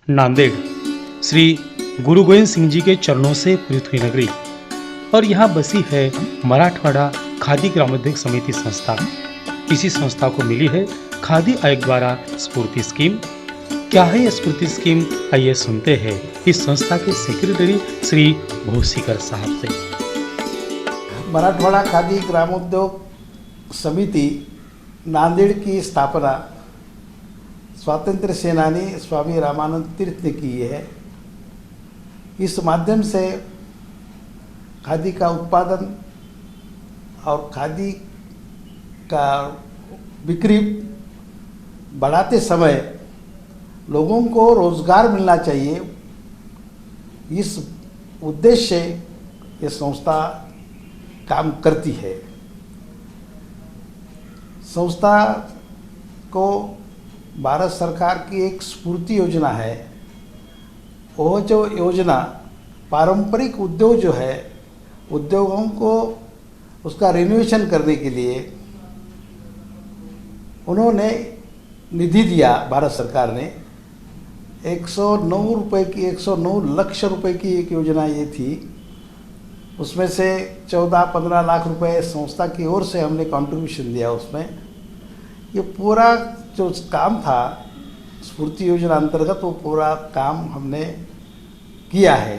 नांदेड़ श्री गुरु गोविंद सिंह जी के चरणों से प्रीत हुई नगरी और यहाँ बसी है मराठवाड़ा खादी ग्रामोद्योग समिति संस्था। इसी संस्था को मिली है खादी आयोग द्वारा स्फूर्ति स्कीम। क्या है यह स्फूर्ति स्कीम, आइए सुनते हैं इस संस्था के सेक्रेटरी श्री भूसीकर साहब से। मराठवाड़ा खादी ग्रामोद्योग समिति नांदेड़ की स्थापना स्वातंत्र्य सेनानी स्वामी रामानंद तीर्थ ने की है। इस माध्यम से खादी का उत्पादन और खादी का बिक्री बढ़ाते समय लोगों को रोजगार मिलना चाहिए, इस उद्देश्य से ये संस्था काम करती है। संस्था को भारत सरकार की एक स्फूर्ति योजना है। वो जो योजना पारंपरिक उद्योग जो है, उद्योगों को उसका रिनोवेशन करने के लिए उन्होंने निधि दिया। भारत सरकार ने 109 लाख रुपए की एक योजना ये थी। उसमें से 14-15 लाख रुपए संस्था की ओर से हमने कंट्रीब्यूशन दिया। उसमें ये पूरा जो काम था स्फूर्ति योजना अंतर्गत, वो पूरा काम हमने किया है।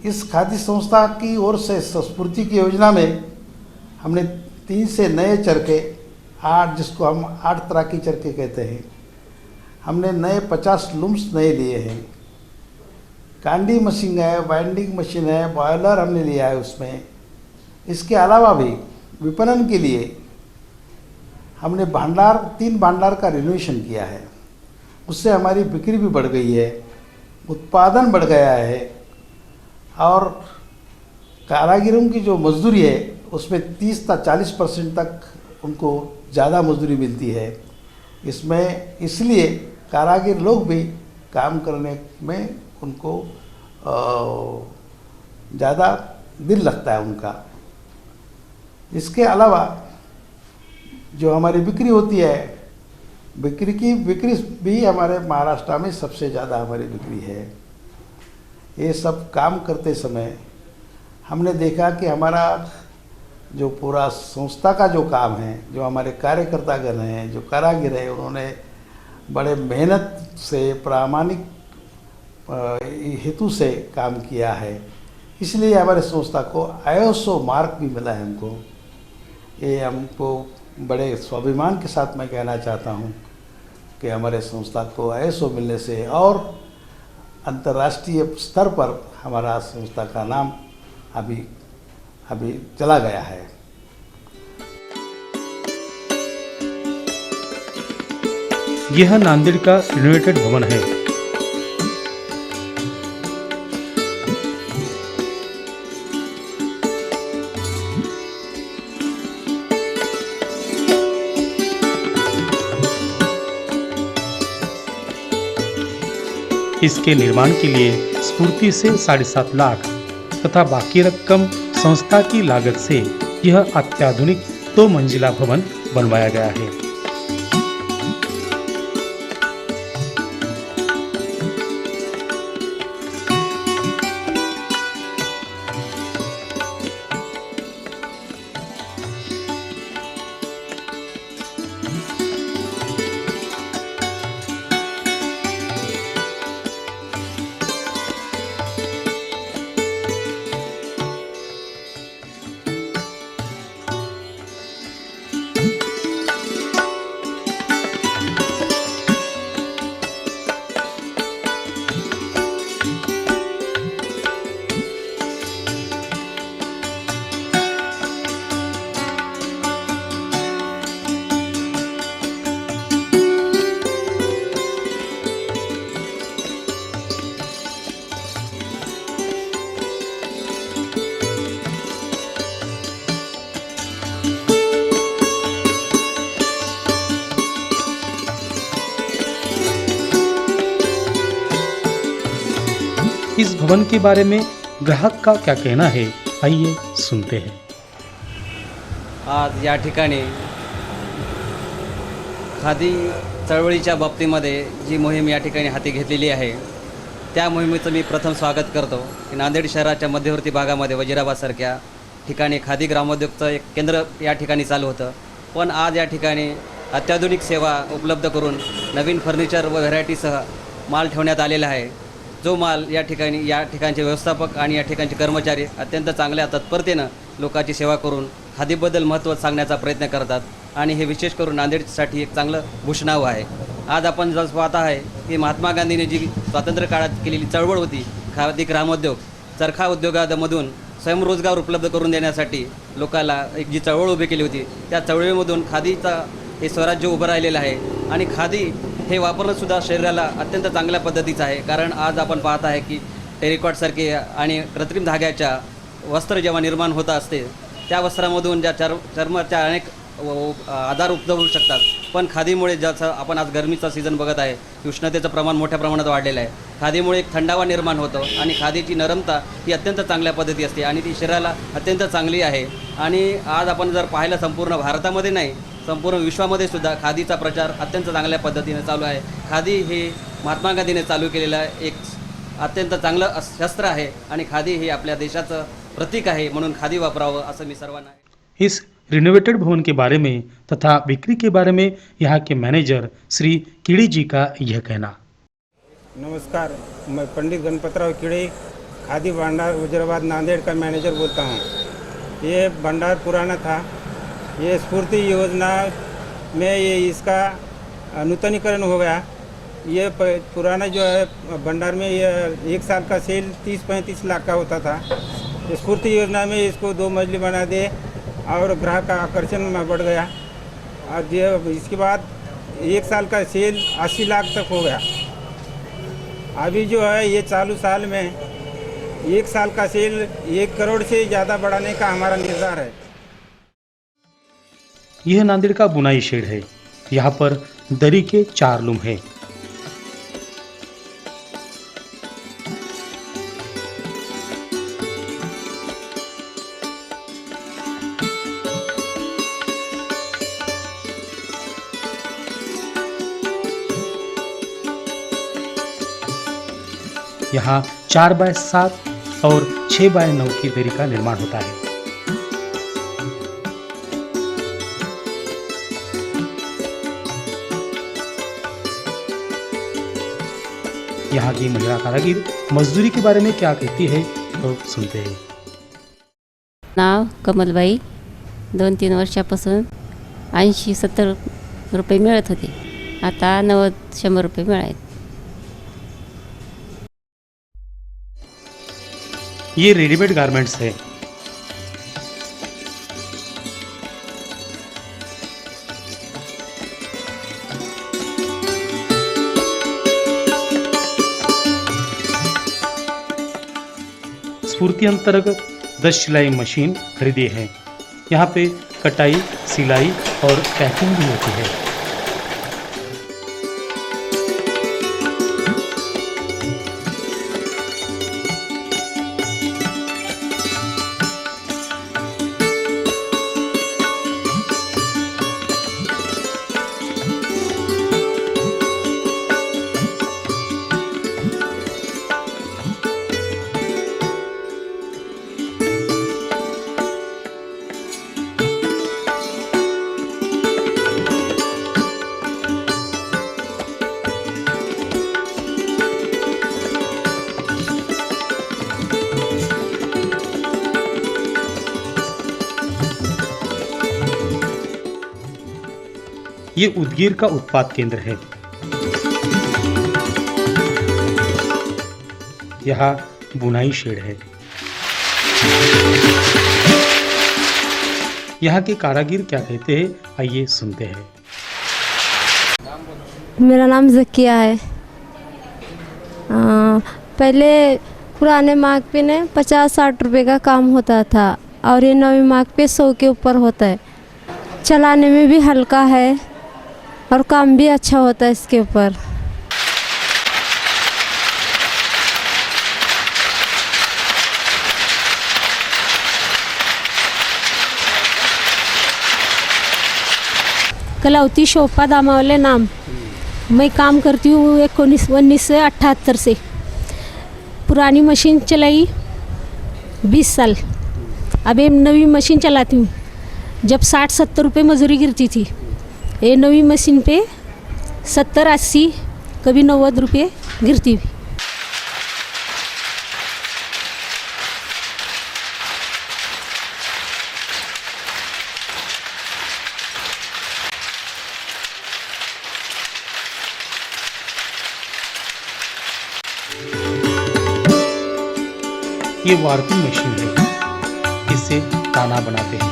इस खादी संस्था की ओर से स्फूर्ति की योजना में हमने 3 से नए चरखे 8, जिसको हम 8 तरह की चरखे कहते हैं, हमने नए 50 लूम्स नए लिए हैं। कांडी मशीन है, बाइंडिंग मशीन है, बॉयलर हमने लिया है उसमें। इसके अलावा भी विपणन के लिए हमने 3 भांडार का रिनोवेशन किया है। उससे हमारी बिक्री भी बढ़ गई है, उत्पादन बढ़ गया है और कारागिरों की जो मजदूरी है उसमें 30 से 40% तक उनको ज़्यादा मजदूरी मिलती है। इसमें इसलिए कारागिर लोग भी काम करने में उनको ज़्यादा दिल लगता है उनका। इसके अलावा जो हमारी बिक्री होती है, बिक्री भी हमारे महाराष्ट्र में सबसे ज़्यादा हमारी बिक्री है। ये सब काम करते समय हमने देखा कि हमारा जो पूरा संस्था का जो काम है, जो हमारे कार्यकर्तागण हैं, जो कारागिर हैं, उन्होंने बड़े मेहनत से प्रामाणिक हेतु से काम किया है। इसलिए हमारे संस्था को ISO मार्क भी मिला है हमको। ये हमको बड़े स्वाभिमान के साथ मैं कहना चाहता हूँ कि हमारे संस्था को ISO मिलने से और अंतर्राष्ट्रीय स्तर पर हमारा संस्था का नाम अभी चला गया है। यह नांदेड़ का रिनोवेटेड भवन है। इसके निर्माण के लिए स्फूर्ति से 7.5 लाख तथा बाकी रकम संस्था की लागत से यह अत्याधुनिक 2 मंजिला भवन बनवाया गया है। इस भवन के बारे में ग्राहक का क्या कहना है, आइए सुनते हैं। आज या ठिकाणी खादी चळवळीच्या बाबतीमध्ये जी मोहीम या ठिकाणी हाती घेतलेली आहे त्या मोहिमेचं मी प्रथम स्वागत करतो की नांदेड शहराच्या मध्यवर्ती भागामध्ये वजिराबादसारख्या ठिकाणी खादी ग्रामोद्योगचं एक केंद्र या ठिकाणी चालू होतं, पण आज या ठिकाणी अत्याधुनिक सेवा उपलब्ध करून नवीन फर्निचर व व्हरायटीसह माल ठेवण्यात आलेला आहे. जो माल या ठिकाणचे व्यवस्थापक आणि या ठिकाणचे कर्मचारी अत्यंत चांगल्या तत्परतेनं लोकांची सेवा करून खादीबद्दल महत्त्व सांगण्याचा प्रयत्न करतात आणि हे विशेष करून नांदेडसाठी एक चांगलं भूषणावं आहे. आज आपण जसं पाहत आहे की महात्मा गांधींनी जी स्वातंत्र्य काळात केलेली चळवळ होती खादी ग्रामोद्योग चरखा उद्योगामधून स्वयंरोजगार उपलब्ध करून देण्यासाठी लोकांना एक जी चळवळ उभी केली होती त्या चळवळीमधून खादीचा हे स्वराज्य उभं राहिलेलं आहे आणि खादी हे वापरणंसुद्धा शरीराला अत्यंत चांगल्या पद्धतीचं आहे. कारण आज आपण पाहत आहे की टेरिकॉटसारखे आणि कृत्रिम धाग्याच्या वस्त्र जेव्हा निर्माण होत असते त्या वस्त्रामधून ज्या चर्माच्या अनेक आजार उद्भवू शकतात, पण खादीमुळे जसं आपण आज गरमीचा सीझन बघत आहे उष्णतेचं प्रमाण मोठ्या प्रमाणात वाढलेलं आहे. खादीमुळे एक थंडावा निर्माण होतो आणि खादीची नरमता ही अत्यंत चांगल्या पद्धती असते आणि ती शरीराला अत्यंत चांगली आहे. आणि आज आपण जर पाहिलं संपूर्ण भारतामध्ये नाही संपूर्ण विश्वामध्ये सुद्धा खादीचा प्रचार अत्यंत चांगल्या पद्धतीने चालू आहे. खादी हे महात्मा गांधीने चालू केलेलं एक अत्यंत चांगलं शस्त्र आहे आणि खादी हे आपल्या देशाचं प्रतीक आहे, म्हणून खादी वापरावं असं मी सर्वांना. इस रिनोवेटेड भवन के बारे में तथा बिक्री के बारे में यहाँ के मैनेजर श्री कीड़ी जी का यह कहना। नमस्कार, मैं पंडित गणपतराव कीड़े खादी भंडार वजीराबाद नांदेड़ का मैनेजर बोलता हूँ। ये भंडार पुराना था, ये स्फूर्ति योजना में ये इसका नूतनीकरण हो गया। ये पुराना जो है भंडार में ये 1 साल का सेल 30-35 लाख का होता था। स्फूर्ति योजना में इसको 2 मंजिली बना दे और ग्राहक का आकर्षण में बढ़ गया और ये इसके बाद 1 साल का सेल 80 लाख तक हो गया। अभी जो है ये चालू साल में 1 साल का सेल 1 करोड़ से ज़्यादा बढ़ाने का हमारा निर्धार है। यह नांदेड़ का बुनाई शेड है। यहाँ पर दरी के 4 लूम हैं। यहाँ 4x7 और 6x9 की दरी का निर्माण होता है। यहाँ की महिला कारागिर मजदूरी के बारे में क्या कहती है तो सुनते हैं। नाव कमलबाई, 2-3 वर्षापासून 80-70 रुपये मिळत होते, आता 90-100 रुपये मिळाले। ये रेडीमेड गारमेंट्स है। स्फूर्ति अंतर्गत 10 सिलाई मशीन खरीदी है। यहाँ पे कटाई, सिलाई और पैकिंग भी होती है। ये उदगीर का उत्पाद केंद्र है। यहाँ बुनाई शेड है। यहाँ के कारागिर क्या कहते हैं, आइए सुनते हैं। मेरा नाम जकिया है। पहले पुराने मार्ग पे ने 50-60 रुपए का काम होता था और ये नवी मार्ग पे 100 के ऊपर होता है। चलाने में भी हल्का है और काम भी अच्छा होता है इसके ऊपर। कलावती शोभा दामावले नाम। मैं काम करती हूँ 1978 से। पुरानी मशीन चलाई 20 साल, अब ये नवी मशीन चलाती हूँ। जब 60-70 रुपये मजूरी गिरती थी, ये नवी मशीन पे 70-80 कभी 90 रुपये गिरती हुई। ये वार्पिंग मशीन है, इससे ताना बनाते हैं।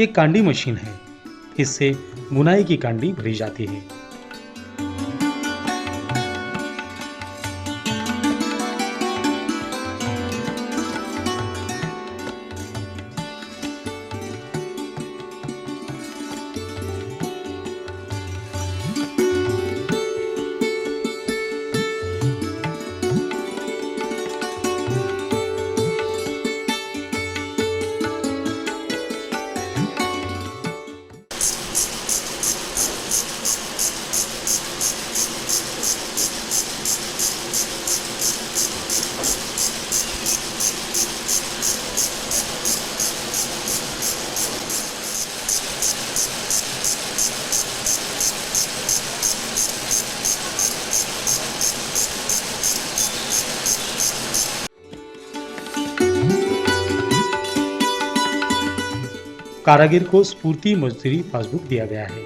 ये कांडी मशीन है, इससे बुनाई की कांडी भरी जाती है। कारागिर को स्फूर्ति मजदूरी पासबुक दिया गया है।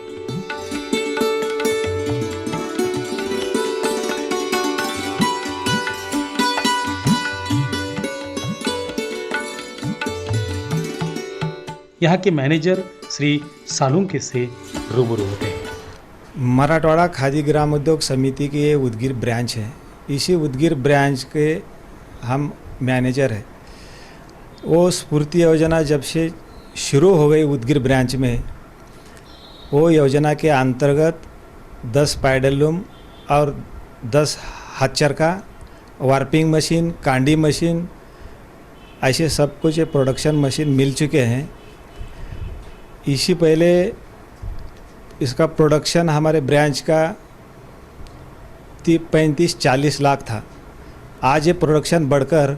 यहाँ के मैनेजर श्री सालुंके से रूबरू होते हैं। मराठवाड़ा खादी ग्राम उद्योग समिति की ये उदगीर ब्रांच है। इसी उदगीर ब्रांच के हम मैनेजर हैं। वो स्फूर्ति योजना जब से शुरू हो गई उदगीर ब्रांच में, वो योजना के अंतर्गत 10 पैडल लूम और 10 हाथ चरखा, वार्पिंग मशीन, कांडी मशीन, ऐसे सब कुछ प्रोडक्शन मशीन मिल चुके हैं। इसी पहले इसका प्रोडक्शन हमारे ब्रांच का 35-40 लाख था। आज ये प्रोडक्शन बढ़कर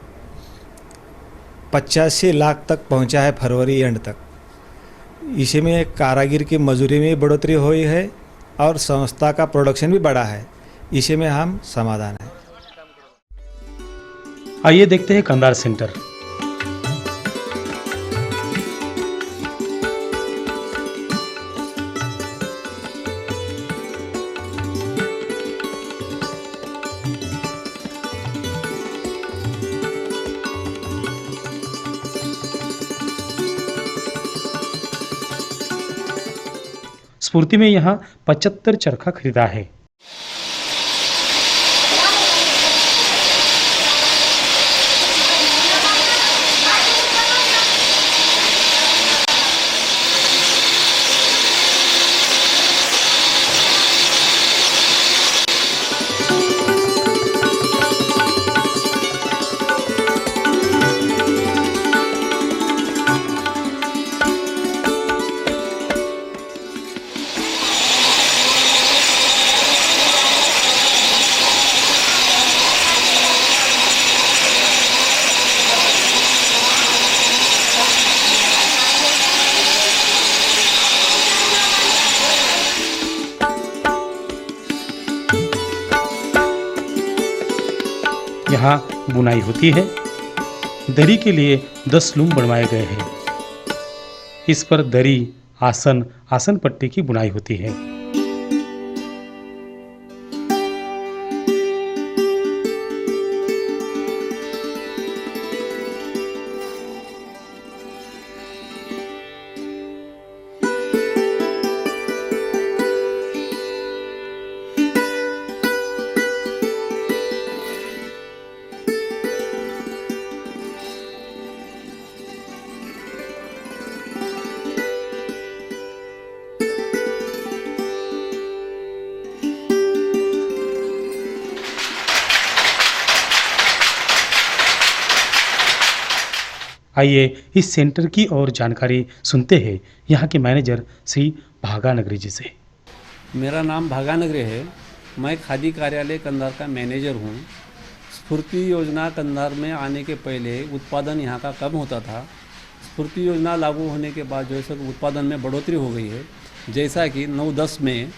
85 लाख तक पहुंचा है फरवरी एंड तक। इसी में कारागिर की मजदूरी में बढ़ोतरी हुई है और संस्था का प्रोडक्शन भी बढ़ा है। इसी में हम समाधान हैं। आइए देखते हैं कंधार सेंटर। स्फूर्ति में यहाँ 75 चरखा खरीदा है। यहाँ बुनाई होती है। दरी के लिए 10 लूम बनवाए गए हैं। इस पर दरी, आसन, आसन पट्टी की बुनाई होती है। आइए इस सेंटर की और जानकारी सुनते हैं यहाँ के मैनेजर श्री भागानगरी जी से। मेरा नाम भागानगरी है। मैं खादी कार्यालय कंधार का मैनेजर हूँ। स्फूर्ति योजना कंधार में आने के पहले उत्पादन यहाँ का कम होता था। स्फूर्ति योजना लागू होने के बाद जो है सो उत्पादन में बढ़ोतरी हो गई है। जैसा कि 9-10 में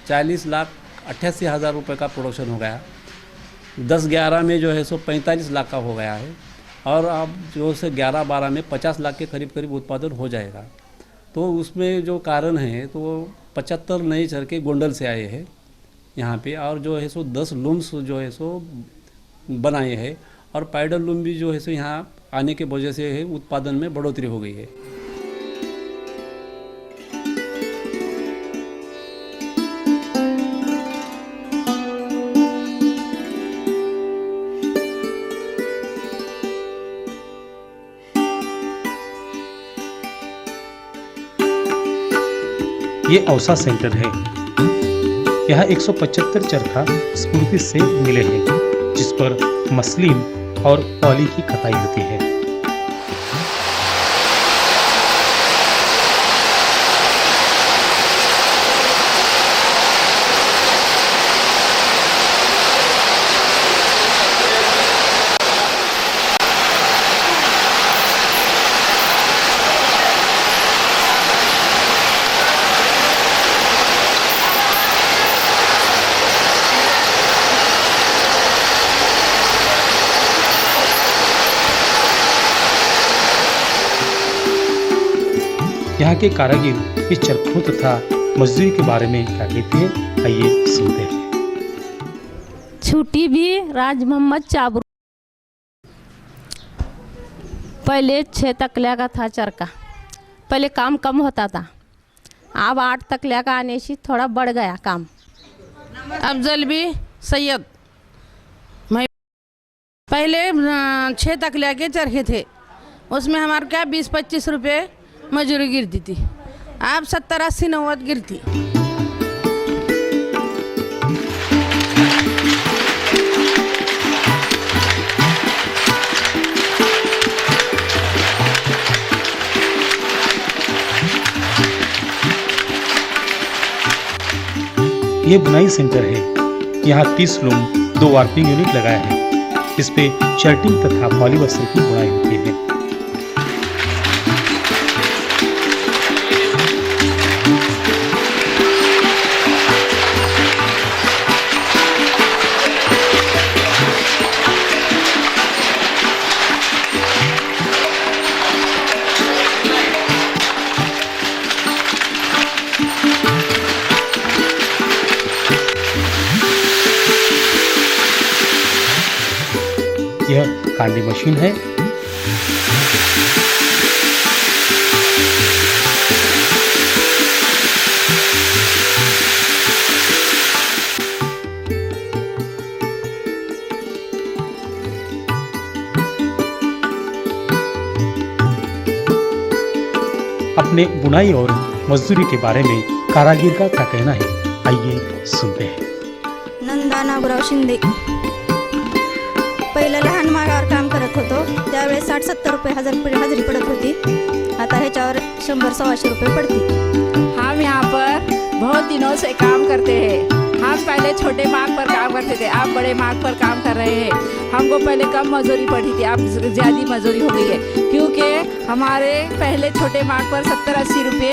40,88,000 रुपये का प्रोडक्शन हो गया, 10-11 में जो है सो 45 लाख का हो गया है, और अब जो से 11-12 में 50 लाख के करीब उत्पादन हो जाएगा। तो उसमें जो कारण है तो 75 नए चरखे गोंडल से आए हैं यहाँ पे, और जो है सो 10 लूम्स जो है सो बनाए हैं, और पैडल लूम भी जो है सो यहाँ आने के वजह से है उत्पादन में बढ़ोतरी हो गई है। ये औसा सेंटर है। यहाँ 175 चरखा स्फूर्ति से मिले हैं, जिस पर मसलिन और पॉली की कताई होती है। यहाँ के कारीगर इस चरखों तथा मजदूरी के बारे में क्या कहते हैं, आइए सुनते हैं। छुट्टी भी राज मोहम्मद चाबरू। पहले 6 तकलिया का था चरखा, पहले काम कम होता था, अब 8 तकलिया का आने से थोड़ा बढ़ गया काम। अफजल भी सैयद। मैं पहले 6 तकलिया के चरखे थे, उसमें हमारे क्या 20-25 रुपये मजूरी गिरती थी, अब 70-80-90 गिरती। ये बुनाई सेंटर है। यहाँ 30 लूम 2 वार्पिंग यूनिट लगाया है। इस पे शर्टिंग तथा पॉलीवस्त्र की बुनाई होती है। यह कांडी मशीन है। अपने बुनाई और मजदूरी के बारे में कारागीर का क्या कहना है, आइए सुनते हैं। नंदा नागराव शिंदे। पहिलं लहान मागावर काम करत होतो, त्यावेळेस 60-70 रुपये हजरी पडत होती, आता ह्याच्यावर 100-125 रुपये पडती। हम यहाँ पर बहुत दिनों से काम करते हैं। हम पहले छोटे मार्ग पर काम करते थे, अब बड़े मार्ग पर काम कर रहे हैं। हमको पहले कम मजदूरी पड़ी थी, अब ज़्यादा मजदूरी हो गई है, क्योंकि हमारे पहले छोटे मार्ग पर 70-80 रुपये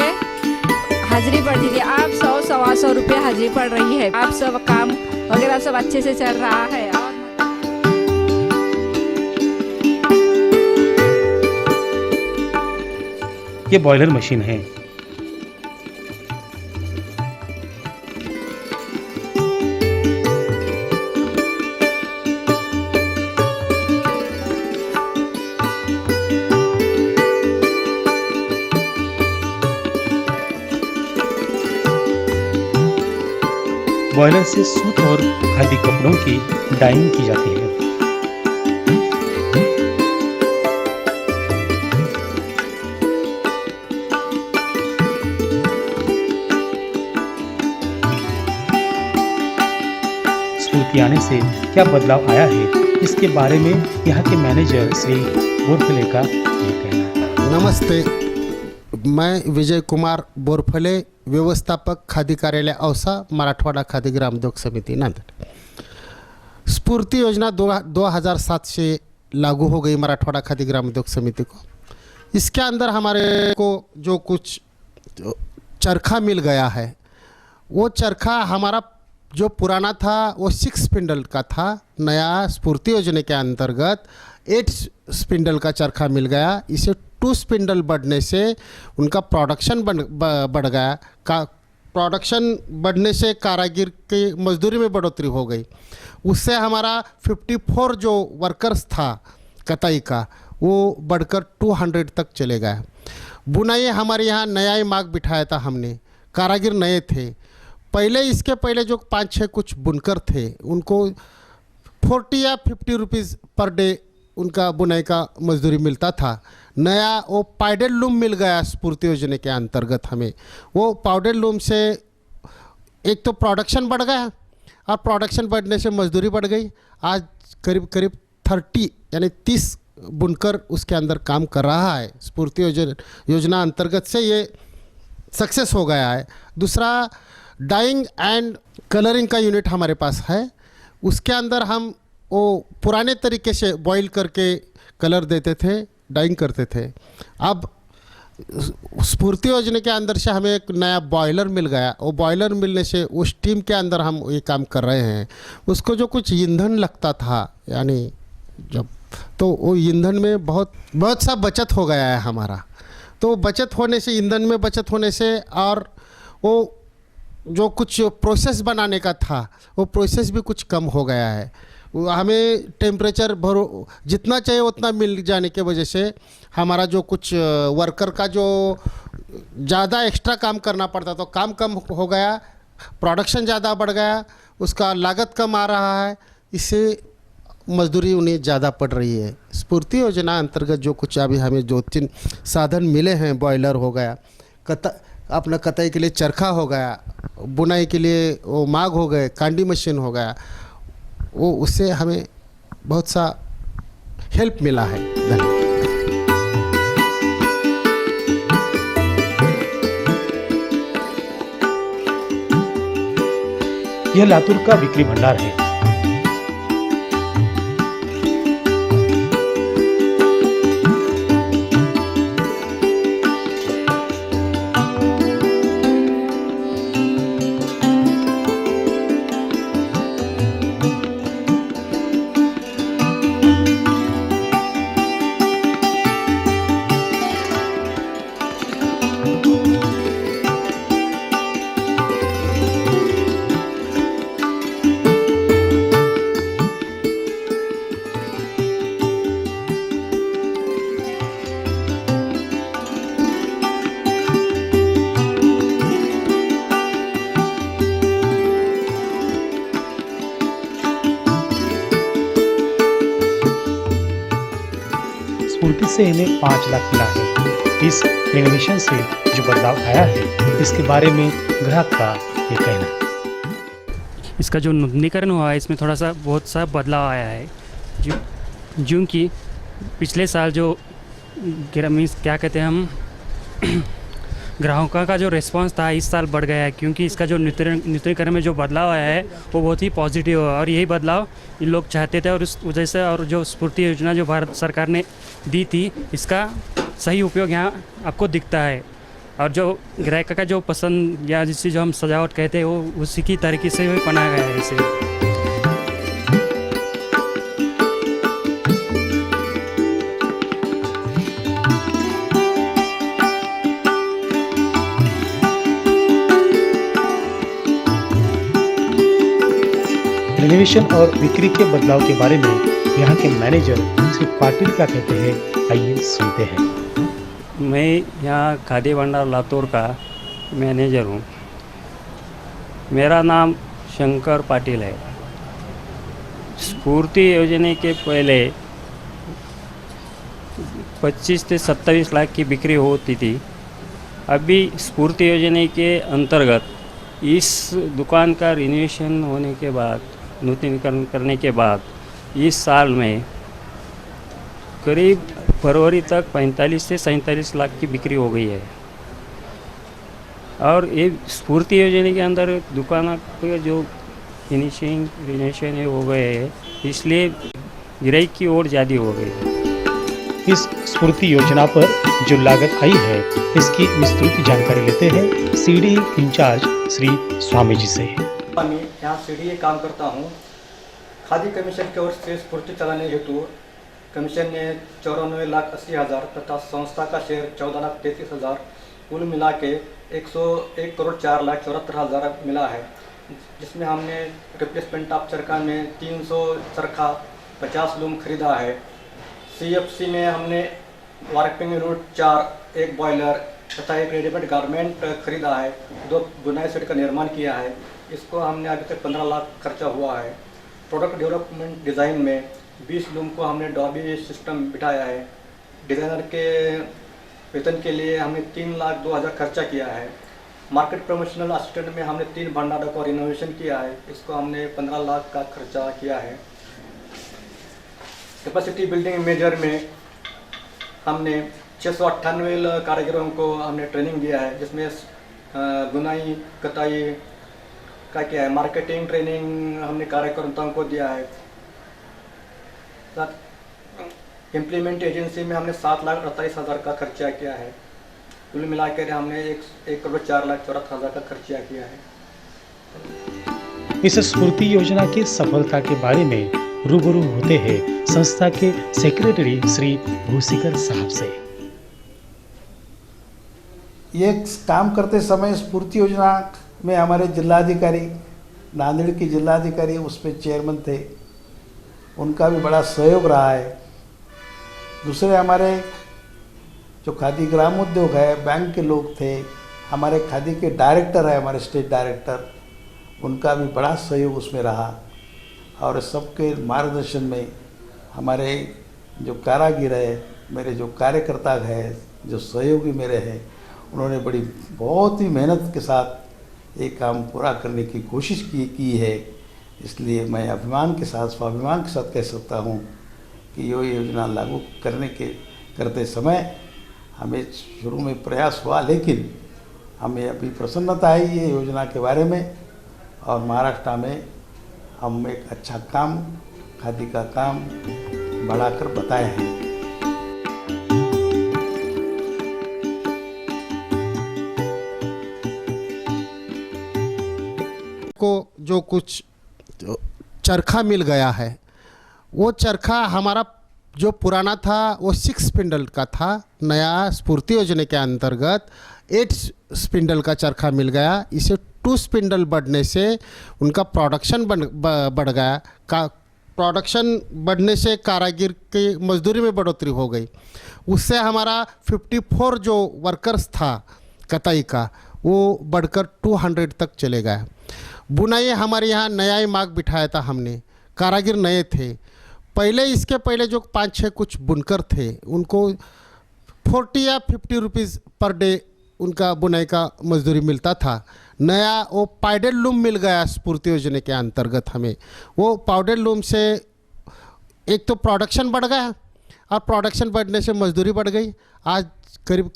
हाजिरी पड़ती थी, अब 100-125 रुपये हाजिरी पड़ रही है। अब सब काम वगैरह सब अच्छे से चल रहा है। ये बॉयलर मशीन है। बॉयलर से सूत और खादी कपड़ों की डाइंग की जाती है। समिति आने से क्या बदलाव आया है, इसके बारे में यहाँ के मैनेजर श्री बोरफले का ये कहना है। नमस्ते, मैं विजय कुमार बोरफले, व्यवस्थापक खादी कार्यालय औसा, मराठवाड़ा खादी ग्रामोद्योग समिति नांदेड़। स्फूर्ति योजना 2007 से लागू हो गई मराठवाड़ा खादी ग्रामोद्योग समिति को। इसके अंदर हमारे को जो कुछ चरखा मिल गया है, वो चरखा हमारा जो पुराना था वो 6 स्पिंडल का था। नया स्फूर्ति योजना के अंतर्गत 8 स्पिंडल का चरखा मिल गया। इसे 2 स्पिंडल बढ़ने से उनका प्रोडक्शन बढ़ गया। प्रोडक्शन बढ़ने से कारीगर की मजदूरी में बढ़ोतरी हो गई। उससे हमारा 54 जो वर्कर्स था कताई का, वो बढ़कर 200 तक चले गया। बुनाई हमारे यहाँ नया ही मार्ग बिठाया था हमने, कारीगर नए थे। पहले इसके पहले जो 5-6 कुछ बुनकर थे, उनको 40 या 50 रुपीज़ पर डे उनका बुनाई का मजदूरी मिलता था। नया वो पाउडर लूम मिल गया स्फूर्ति योजना के अंतर्गत हमें। वो पाउडर लूम से एक तो प्रोडक्शन बढ़ गया और प्रोडक्शन बढ़ने से मजदूरी बढ़ गई। आज करीब 30 यानी 30 बुनकर उसके अंदर काम कर रहा है। स्फूर्ति योजना अंतर्गत से ये सक्सेस हो गया है। दूसरा, डाइंग एंड कलरिंग का यूनिट हमारे पास है। उसके अंदर हम वो पुराने तरीके से बॉईल करके कलर देते थे, डाइंग करते थे। अब स्फूर्ति योजना के अंदर से हमें एक नया बॉयलर मिल गया। वो बॉयलर मिलने से उस टीम के अंदर हम ये काम कर रहे हैं। उसको जो कुछ ईंधन लगता था, यानी जब, तो वो ईंधन में बहुत सा बचत हो गया है हमारा। तो बचत होने से, ईंधन में बचत होने से, और वो जो कुछ प्रोसेस बनाने का था, वो प्रोसेस भी कुछ कम हो गया है। हमें टेम्परेचर जितना चाहिए उतना मिल जाने की वजह से हमारा जो कुछ वर्कर का जो ज़्यादा एक्स्ट्रा काम करना पड़ता, तो काम कम हो गया, प्रोडक्शन ज़्यादा बढ़ गया, उसका लागत कम आ रहा है। इससे मजदूरी उन्हें ज़्यादा पड़ रही है। स्फूर्ति योजना अंतर्गत जो कुछ अभी हमें 2-3 साधन मिले हैं, बॉयलर हो गया, अपना कताई के लिए चरखा हो गया, बुनाई के लिए वो माग हो गए, कांडी मशीन हो गया, वो उससे हमें बहुत सा हेल्प मिला है। धन्यवाद। यह लातूर का बिक्री भंडार है। स्फूर्ति से इन्हें 5 लाख मिला है। इस रिनोवेशन से जो बदलाव आया है, इसके बारे में ग्राहक का ये कहना है। इसका जो नूतनीकरण हुआ है, इसमें थोड़ा सा बहुत सा बदलाव आया है। जो कि पिछले साल जो क्या कहते हैं हम ग्राहकों का जो रिस्पांस था, इस साल बढ़ गया है, क्योंकि इसका जो नूतनीकरण में जो बदलाव आया है वो बहुत ही पॉजिटिव है। और यही बदलाव इन लोग चाहते थे, और उस वजह से, और जो स्फूर्ति योजना जो भारत सरकार ने दी थी, इसका सही उपयोग यहाँ आपको दिखता है। और जो ग्राहक का जो पसंद या जिससे जो हम सजावट कहते हैं, वो उसी की तरीके से बनाया गया है इसे। रिनोवेशन और बिक्री के बदलाव के बारे में यहाँ के मैनेजर श्री पाटिल क्या कहते हैं, आइए सुनते हैं। मैं यहाँ खादी भंडार लातूर का मैनेजर हूँ। मेरा नाम शंकर पाटिल है। स्फूर्ति योजना के पहले 25 से 27 लाख की बिक्री होती थी। अभी स्फूर्ति योजना के अंतर्गत इस दुकान का रिनोवेशन होने के बाद नूतनीकरण करने के बाद इस साल में करीब फरवरी तक 45 से 47 लाख की बिक्री हो गई है। और ये स्फूर्ति योजना के अंदर दुकानों पे जो फिनिशिंग रिनोवेशन हो गए हैं, इसलिए गिराई की ओर ज़्यादा हो गई है। इस स्फूर्ति योजना पर जो लागत आई है इसकी विस्तृत जानकारी लेते हैं सीडी इंचार्ज श्री स्वामी जी से। मैं यहाँ सीडी काम करता हूँ। खादी कमीशन की ओर से स्फूर्ति चलाने हेतु कमीशन ने 94,80,000 तथा संस्था का शेयर 14,33,000 कुल मिला के 101,04,74,000 मिला है, जिसमें हमने रिप्लेसमेंट ऑफ चरखा में 300 चरखा 50 लूम खरीदा है। CFC में हमने वर्किंग यूनिट 4, एक बॉयलर तथा एक रेडीमेड गारमेंट खरीदा है। 2 बुनाई सेट का निर्माण किया है। इसको हमने अभी तक 15 लाख खर्चा हुआ है। प्रोडक्ट डेवलपमेंट डिज़ाइन में 20 लूम को हमने डॉबी सिस्टम बिठाया है। डिज़ाइनर के वेतन के लिए हमने 3,02,000 खर्चा किया है। मार्केट प्रमोशनल असिस्टेंट में हमने 3 भंडारों को रिनोवेशन किया है। इसको हमने 15 लाख का खर्चा किया है। कैपेसिटी बिल्डिंग मेजर में हमने 698 कारीगरों को हमने ट्रेनिंग दिया है, जिसमें बुनाई कताई का किया है। मार्केटिंग ट्रेनिंग हमने कार्यकर्ताओं को दिया है। इम्प्लीमेंट एजेंसी में हमने 7,48,000 का खर्चा किया है। कुल मिलाकर हमने 1,04,74,000 का खर्चा किया है। इस स्फूर्ति योजना की सफलता के बारे में रूबरू होते हैं संस्था के सेक्रेटरी श्री भूसीकर साहब से। ये काम करते समय स्फूर्ति योजना में हमारे जिलाधिकारी, नांदेड़ की जिलाधिकारी उसमें चेयरमैन थे, उनका भी बड़ा सहयोग रहा है। दूसरे हमारे जो खादी ग्राम उद्योग है, बैंक के लोग थे, हमारे खादी के डायरेक्टर है, हमारे स्टेट डायरेक्टर, उनका भी बड़ा सहयोग उसमें रहा। और सबके मार्गदर्शन में हमारे जो कारागिर है, मेरे जो कार्यकर्ता हैं, जो सहयोगी मेरे हैं, उन्होंने बहुत ही मेहनत के साथ एक काम पूरा करने की कोशिश की है। इसलिए मैं अभिमान के साथ, स्वाभिमान के साथ कह सकता हूँ कि ये योजना लागू करते समय हमें शुरू में प्रयास हुआ, लेकिन हमें अभी प्रसन्नता है ये योजना के बारे में। और महाराष्ट्र में हम एक अच्छा काम, खादी का काम बढ़ाकर बताए हैं। को जो कुछ चरखा मिल गया है, वो चरखा हमारा जो पुराना था वो 6 स्पिंडल का था। नया स्फूर्ति योजना के अंतर्गत 8 स्पिंडल का चरखा मिल गया। इसे 2 स्पिंडल बढ़ने से उनका प्रोडक्शन बढ़ गया। प्रोडक्शन बढ़ने से कारागिर की मजदूरी में बढ़ोतरी हो गई। उससे हमारा 54 जो वर्कर्स था कताई का, वो बढ़कर 200 तक चले गया। बुनाई हमारे यहाँ नया ही मार्ग बिठाया था हमने, कारागिर नए थे। पहले इसके पहले जो 5-6 कुछ बुनकर थे, उनको 40 या 50 रुपीज़ पर डे उनका बुनाई का मजदूरी मिलता था। नया वो पाउडर लूम मिल गया स्फूर्ति योजना के अंतर्गत हमें। वो पाउडर लूम से एक तो प्रोडक्शन बढ़ गया, और प्रोडक्शन बढ़ने से मजदूरी बढ़ गई। आज करीब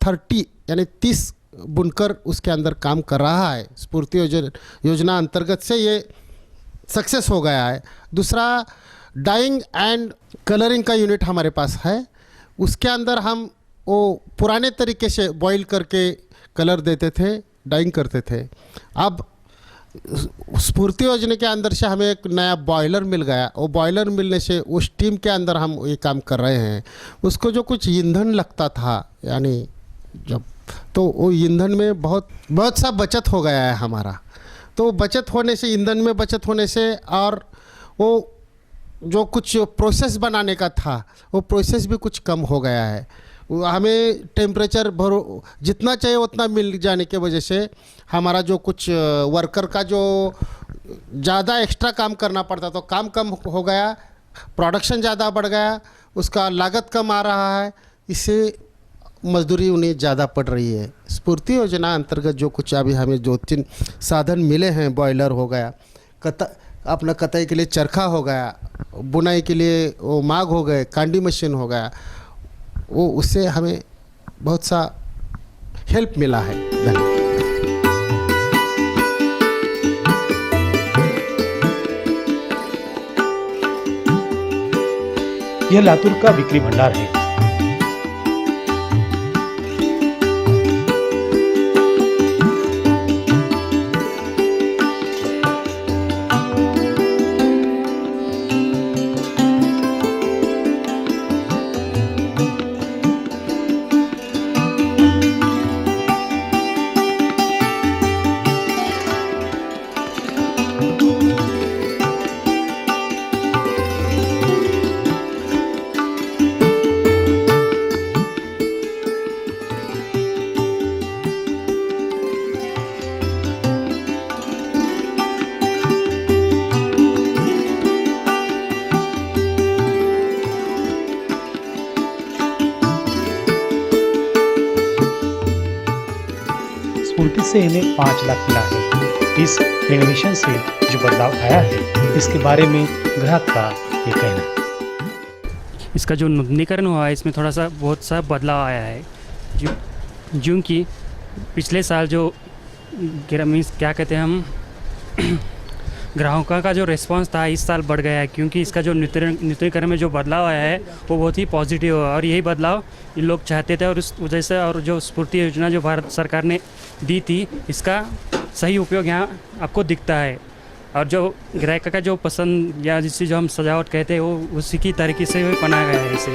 30 यानी 30 बुनकर उसके अंदर काम कर रहा है। स्फूर्ति योजना अंतर्गत से ये सक्सेस हो गया है। दूसरा, डाइंग एंड कलरिंग का यूनिट हमारे पास है। उसके अंदर हम वो पुराने तरीके से बॉईल करके कलर देते थे, डाइंग करते थे। अब स्फूर्ति योजना के अंदर से हमें एक नया बॉयलर मिल गया। वो बॉयलर मिलने से उस टीम के अंदर हम ये काम कर रहे हैं। उसको जो कुछ ईंधन लगता था, यानी जब, तो वो ईंधन में बहुत सा बचत हो गया है हमारा। तो बचत होने से, ईंधन में बचत होने से, और वो जो कुछ प्रोसेस बनाने का था, वो प्रोसेस भी कुछ कम हो गया है। हमें टेम्परेचर जितना चाहिए उतना मिल जाने की वजह से हमारा जो कुछ वर्कर का जो ज़्यादा एक्स्ट्रा काम करना पड़ता, तो काम कम हो गया, प्रोडक्शन ज़्यादा बढ़ गया, उसका लागत कम आ रहा है। इससे मजदूरी उन्हें ज़्यादा पड़ रही है। स्फूर्ति योजना अंतर्गत जो कुछ अभी हमें 2-3 साधन मिले हैं, बॉयलर हो गया, अपना कताई के लिए चरखा हो गया, बुनाई के लिए वो माग हो गए, कांडी मशीन हो गया, वो उससे हमें बहुत सा हेल्प मिला है। धन्यवाद। यह लातूर का बिक्री भंडार है। स्फूर्ति से इन्हें 5 लाख मिला है। इस रिनोवेशन से जो बदलाव आया है, इसके बारे में ग्राहक का ये कहना। इसका जो नूतनीकरण हुआ है, इसमें थोड़ा सा बहुत सा बदलाव आया है। जो कि पिछले साल जो मीन्स क्या कहते हैं हम ग्राहकों का जो रिस्पांस था, इस साल बढ़ गया है, क्योंकि इसका जो नूतनीकरण में जो बदलाव आया है वो बहुत ही पॉजिटिव है और यही बदलाव इन लोग चाहते थे और उस वजह से और जो स्फूर्ति योजना जो भारत सरकार ने दी थी, इसका सही उपयोग यहाँ आपको दिखता है। और जो ग्राहक का जो पसंद या जिससे जो हम सजावट कहते हैं वो उसी की तरीके से बनाया गया है इसे।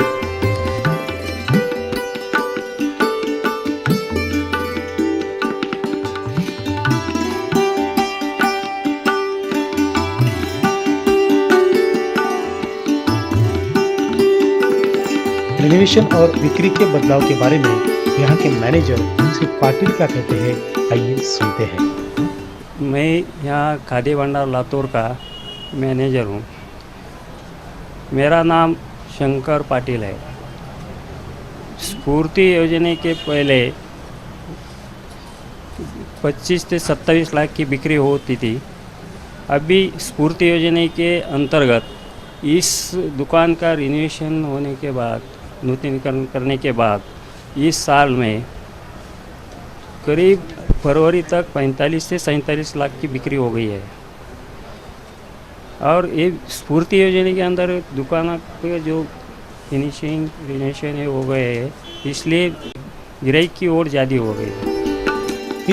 रिनोवेशन और बिक्री के बदलाव के बारे में यहाँ के मैनेजर श्री पाटिल क्या कहते हैं, आइए सुनते हैं। मैं यहाँ खादी भंडार लातूर का मैनेजर हूँ। मेरा नाम शंकर पाटिल है। स्फूर्ति योजना के पहले 25 से 27 लाख की बिक्री होती थी। अभी स्फूर्ति योजना के अंतर्गत इस दुकान का रिनोवेशन होने के बाद, नूतनीकरण करने के बाद इस साल में करीब फरवरी तक 45 से 47 लाख की बिक्री हो गई है। और ये स्फूर्ति योजना के अंदर दुकान के जो फिनिशिंग रिनोवेशन है हो गए है, इसलिए ग्राहक की ओर ज़्यादा हो गई है।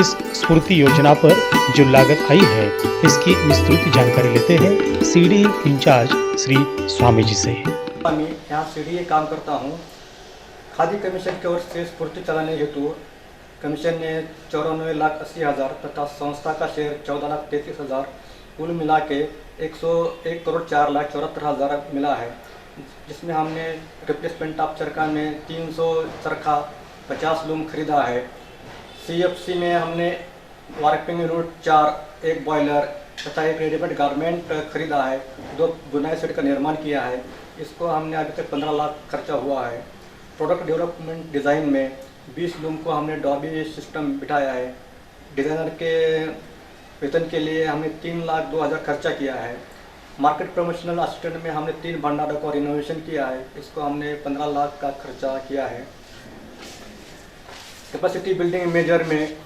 इस स्फूर्ति योजना पर जो लागत आई है, इसकी विस्तृत जानकारी लेते हैं सीडी इंचार्ज श्री स्वामी जी से। मैं यहाँ सीडी काम करता हूँ। खादी कमीशन की ओर से स्फूर्ति चलाने हेतु कमीशन ने 94,80,000 तथा संस्था का शेयर 14,33,000 कुल मिला के 101,04,74,000 मिला है, जिसमें हमने रिप्लेसमेंट ऑफ चरखा में 300 चरखा 50 लूम खरीदा है। CFC में हमने वारपिंग रूट 4, एक बॉयलर तथा एक रेडीमेड गारमेंट खरीदा है। 2 बुनाई सेट का निर्माण किया है। इसको हमने अभी तक 15 लाख खर्चा हुआ है। प्रोडक्ट डेवलपमेंट डिज़ाइन में 20 लूम को हमने डॉबी सिस्टम बिठाया है। डिज़ाइनर के वेतन के लिए हमने 3,02,000 खर्चा किया है। मार्केट प्रमोशनल असिस्टेंट में हमने 3 भंडारों को रिनोवेशन किया है। इसको हमने 15 लाख का खर्चा किया है। कैपेसिटी बिल्डिंग मेजर में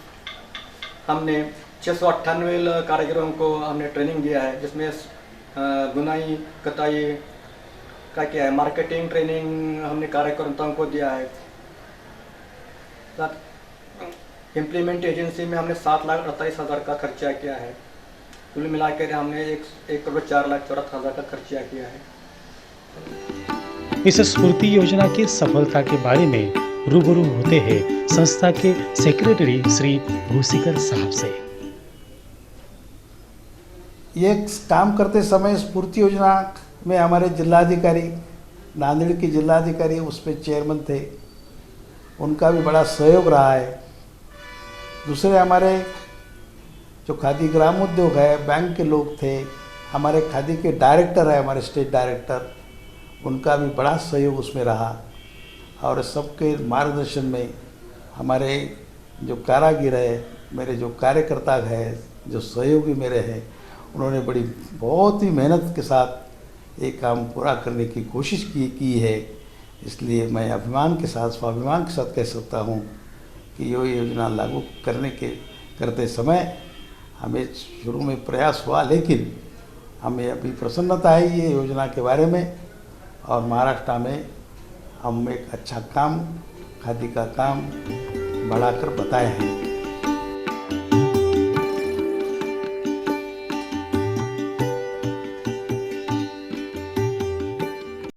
हमने 698 कारीगरों को हमने ट्रेनिंग दिया है, जिसमें बुनाई कताई का किया है। मार्केटिंग ट्रेनिंग हमने कार्यकर्ताओं को दिया है। इम्प्लीमेंट एजेंसी में हमने 7,28,000 का खर्चा किया है। कुल मिलाकर हमने 1,04,74,000 का खर्चा किया है। इस स्फूर्ति योजना की सफलता के बारे में रूबरू होते हैं संस्था के सेक्रेटरी श्री भूसीकर साहब से। ये काम करते समय स्फूर्ति योजना में हमारे जिलाधिकारी, नांदेड़ के जिलाधिकारी उसमें चेयरमैन थे, उनका भी बड़ा सहयोग रहा है। दूसरे हमारे जो खादी ग्राम उद्योग है, बैंक के लोग थे, हमारे खादी के डायरेक्टर है, हमारे स्टेट डायरेक्टर, उनका भी बड़ा सहयोग उसमें रहा। और सबके मार्गदर्शन में हमारे जो कारागिर है, मेरे जो कार्यकर्ता हैं, जो सहयोगी मेरे हैं, उन्होंने बहुत ही मेहनत के साथ ये काम पूरा करने की कोशिश की है। इसलिए मैं अभिमान के साथ, स्वाभिमान के साथ कह सकता हूँ कि ये योजना लागू करते समय हमें शुरू में प्रयास हुआ, लेकिन हमें अभी प्रसन्नता है ये योजना के बारे में। और महाराष्ट्र में हम एक अच्छा काम, खादी का काम बढ़ाकर बताए हैं।